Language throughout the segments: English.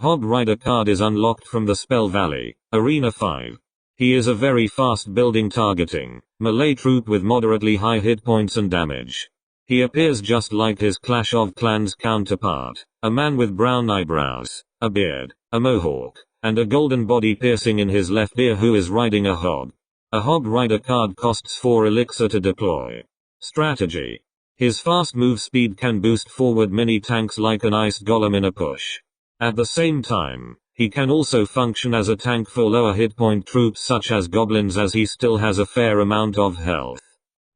Hog Rider card is unlocked from the Spell Valley, Arena 5. He is a very fast building targeting melee troop with moderately high hit points and damage. He appears just like his Clash of Clans counterpart, a man with brown eyebrows, a beard, a mohawk, and a golden body piercing in his left ear who is riding a hog. A Hog Rider card costs 4 elixir to deploy. Strategy. His fast move speed can boost forward mini tanks like an ice golem in a push. At the same time, he can also function as a tank for lower hit point troops such as goblins as he still has a fair amount of health.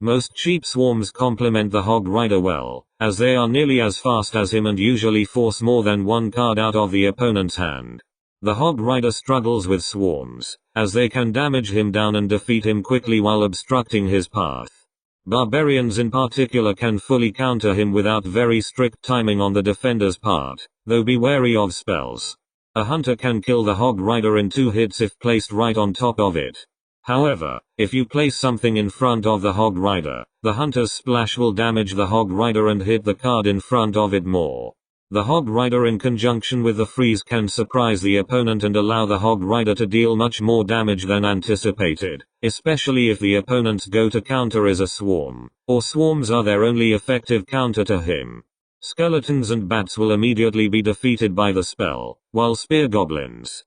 Most cheap swarms complement the Hog Rider well, as they are nearly as fast as him and usually force more than one card out of the opponent's hand. The Hog Rider struggles with swarms, as they can damage him down and defeat him quickly while obstructing his path. Barbarians in particular can fully counter him without very strict timing on the defender's part, though be wary of spells. A hunter can kill the Hog Rider in 2 hits if placed right on top of it. However, if you place something in front of the Hog Rider, the hunter's splash will damage the Hog Rider and hit the card in front of it more. The Hog Rider in conjunction with the freeze can surprise the opponent and allow the Hog Rider to deal much more damage than anticipated, especially if the opponent's go-to counter is a swarm, or swarms are their only effective counter to him. Skeletons and bats will immediately be defeated by the spell, while spear goblins,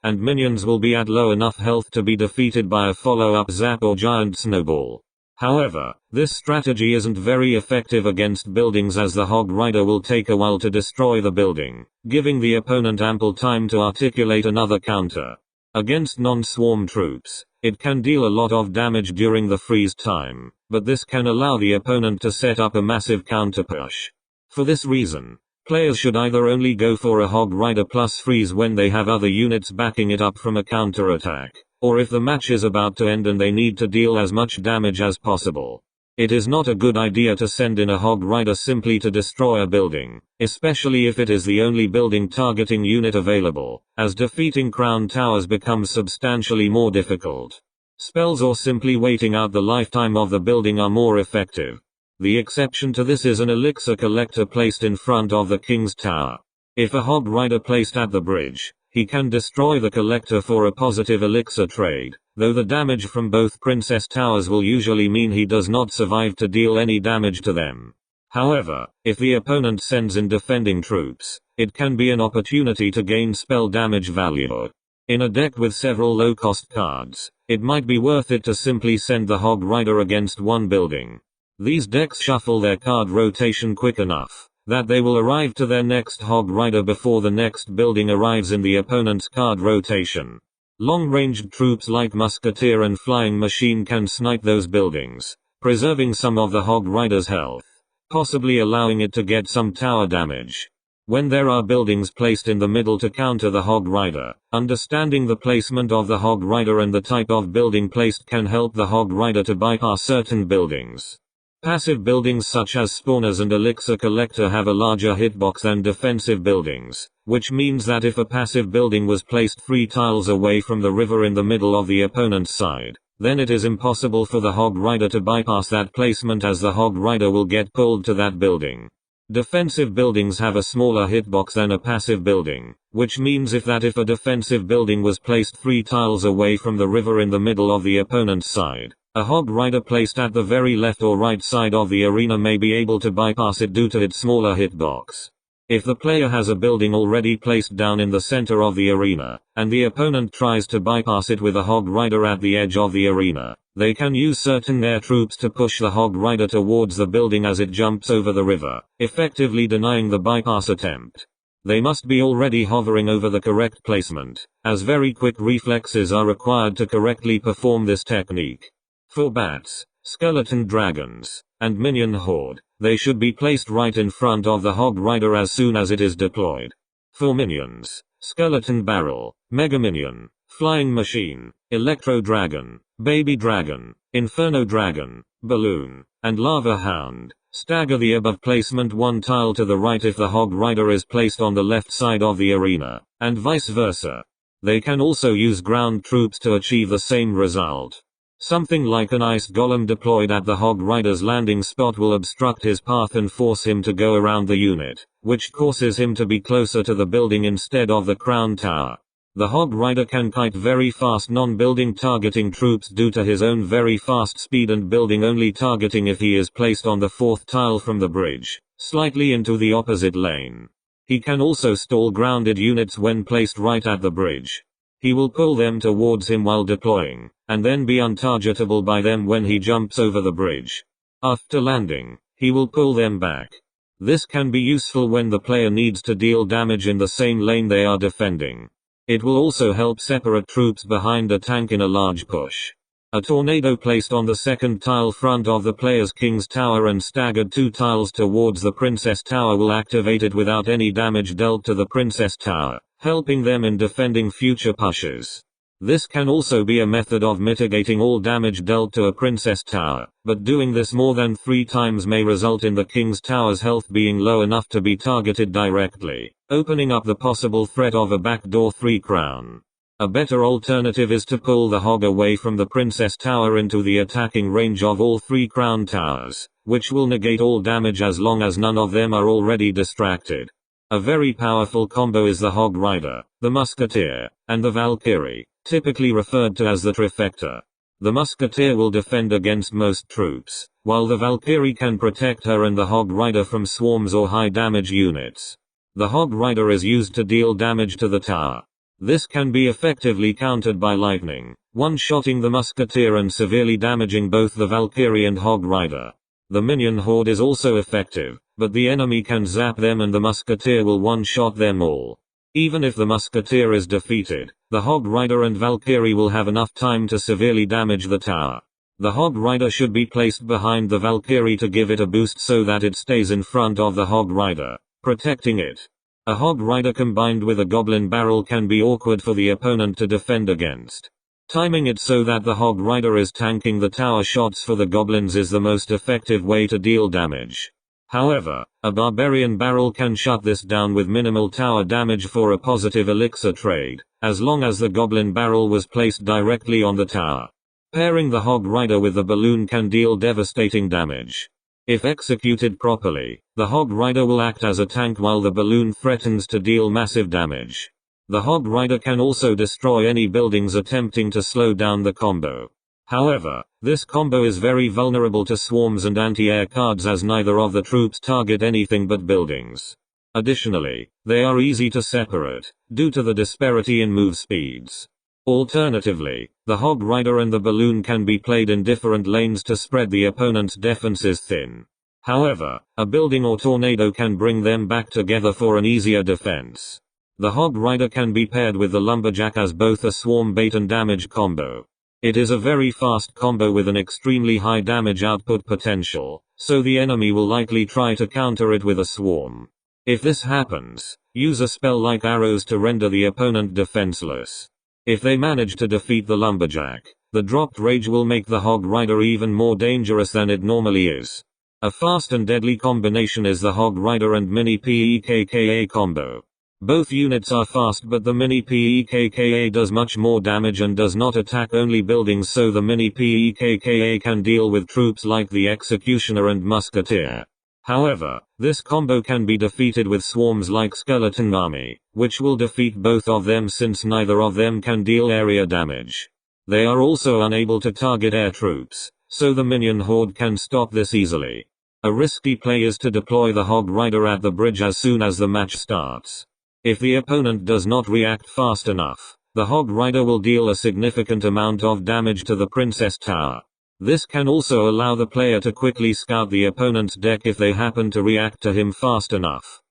and minions will be at low enough health to be defeated by a follow-up zap or giant snowball. However, this strategy isn't very effective against buildings as the Hog Rider will take a while to destroy the building, giving the opponent ample time to articulate another counter. Against non-swarm troops, it can deal a lot of damage during the freeze time, but this can allow the opponent to set up a massive counter push. For this reason, players should either only go for a Hog Rider plus freeze when they have other units backing it up from a counter attack, or if the match is about to end and they need to deal as much damage as possible. It is not a good idea to send in a Hog Rider simply to destroy a building, especially if it is the only building targeting unit available, as defeating crown towers becomes substantially more difficult. Spells or simply waiting out the lifetime of the building are more effective. The exception to this is an elixir collector placed in front of the king's tower. If a Hog Rider placed at the bridge, he can destroy the collector for a positive elixir trade, though the damage from both princess towers will usually mean he does not survive to deal any damage to them. However, if the opponent sends in defending troops, it can be an opportunity to gain spell damage value. In a deck with several low-cost cards, it might be worth it to simply send the Hog Rider against one building. These decks shuffle their card rotation quick enough that they will arrive to their next Hog Rider before the next building arrives in the opponent's card rotation. Long-ranged troops like Musketeer and Flying Machine can snipe those buildings, preserving some of the Hog Rider's health, possibly allowing it to get some tower damage. When there are buildings placed in the middle to counter the Hog Rider, understanding the placement of the Hog Rider and the type of building placed can help the Hog Rider to bypass certain buildings. Passive buildings such as spawners and elixir collector have a larger hitbox than defensive buildings, which means that if a passive building was placed 3 tiles away from the river in the middle of the opponent's side, then it is impossible for the Hog Rider to bypass that placement as the Hog Rider will get pulled to that building. Defensive buildings have a smaller hitbox than a passive building, which means if a defensive building was placed 3 tiles away from the river in the middle of the opponent's side, a Hog Rider placed at the very left or right side of the arena may be able to bypass it due to its smaller hitbox. If the player has a building already placed down in the center of the arena, and the opponent tries to bypass it with a Hog Rider at the edge of the arena, they can use certain air troops to push the Hog Rider towards the building as it jumps over the river, effectively denying the bypass attempt. They must be already hovering over the correct placement, as very quick reflexes are required to correctly perform this technique. For bats, skeleton dragons, and minion horde, they should be placed right in front of the Hog Rider as soon as it is deployed. For minions, skeleton barrel, mega minion, flying machine, electro dragon, baby dragon, inferno dragon, balloon, and lava hound, stagger the above placement 1 tile to the right if the Hog Rider is placed on the left side of the arena, and vice versa. They can also use ground troops to achieve the same result. Something like an ice golem deployed at the Hog Rider's landing spot will obstruct his path and force him to go around the unit, which causes him to be closer to the building instead of the crown tower. The Hog Rider can kite very fast non-building targeting troops due to his own very fast speed and building only targeting if he is placed on the 4th tile from the bridge, slightly into the opposite lane. He can also stall grounded units when placed right at the bridge. He will pull them towards him while deploying, and then be untargetable by them when he jumps over the bridge. After landing, he will pull them back. This can be useful when the player needs to deal damage in the same lane they are defending. It will also help separate troops behind a tank in a large push. A tornado placed on the 2nd tile front of the player's King's Tower and staggered 2 tiles towards the Princess Tower will activate it without any damage dealt to the Princess Tower, helping them in defending future pushes. This can also be a method of mitigating all damage dealt to a Princess Tower, but doing this more than 3 times may result in the King's Tower's health being low enough to be targeted directly, opening up the possible threat of a backdoor 3 crown. A better alternative is to pull the Hog away from the Princess Tower into the attacking range of all 3 crown towers, which will negate all damage as long as none of them are already distracted. A very powerful combo is the Hog Rider, the Musketeer, and the Valkyrie, typically referred to as the Trifecta. The Musketeer will defend against most troops, while the Valkyrie can protect her and the Hog Rider from swarms or high damage units. The Hog Rider is used to deal damage to the tower. This can be effectively countered by lightning, one-shotting the Musketeer and severely damaging both the Valkyrie and Hog Rider. The minion horde is also effective, but the enemy can zap them and the Musketeer will one-shot them all. Even if the Musketeer is defeated, the Hog Rider and Valkyrie will have enough time to severely damage the tower. The Hog Rider should be placed behind the Valkyrie to give it a boost so that it stays in front of the Hog Rider, protecting it. A Hog Rider combined with a Goblin Barrel can be awkward for the opponent to defend against. Timing it so that the Hog Rider is tanking the tower shots for the Goblins is the most effective way to deal damage. However, a Barbarian Barrel can shut this down with minimal tower damage for a positive elixir trade, as long as the Goblin Barrel was placed directly on the tower. Pairing the Hog Rider with the balloon can deal devastating damage. If executed properly, the Hog Rider will act as a tank while the balloon threatens to deal massive damage. The Hog Rider can also destroy any buildings attempting to slow down the combo. However, this combo is very vulnerable to swarms and anti-air cards as neither of the troops target anything but buildings. Additionally, they are easy to separate, due to the disparity in move speeds. Alternatively, the Hog Rider and the balloon can be played in different lanes to spread the opponent's defenses thin. However, a building or tornado can bring them back together for an easier defense. The Hog Rider can be paired with the Lumberjack as both a swarm bait and damage combo. It is a very fast combo with an extremely high damage output potential, so the enemy will likely try to counter it with a swarm. If this happens, use a spell like arrows to render the opponent defenseless. If they manage to defeat the Lumberjack, the dropped rage will make the Hog Rider even more dangerous than it normally is. A fast and deadly combination is the Hog Rider and Mini PEKKA combo. Both units are fast but the Mini PEKKA does much more damage and does not attack only buildings, so the Mini PEKKA can deal with troops like the Executioner and Musketeer. However, this combo can be defeated with swarms like Skeleton Army, which will defeat both of them since neither of them can deal area damage. They are also unable to target air troops, so the minion horde can stop this easily. A risky play is to deploy the Hog Rider at the bridge as soon as the match starts. If the opponent does not react fast enough, the Hog Rider will deal a significant amount of damage to the Princess Tower. This can also allow the player to quickly scout the opponent's deck if they happen to react to him fast enough.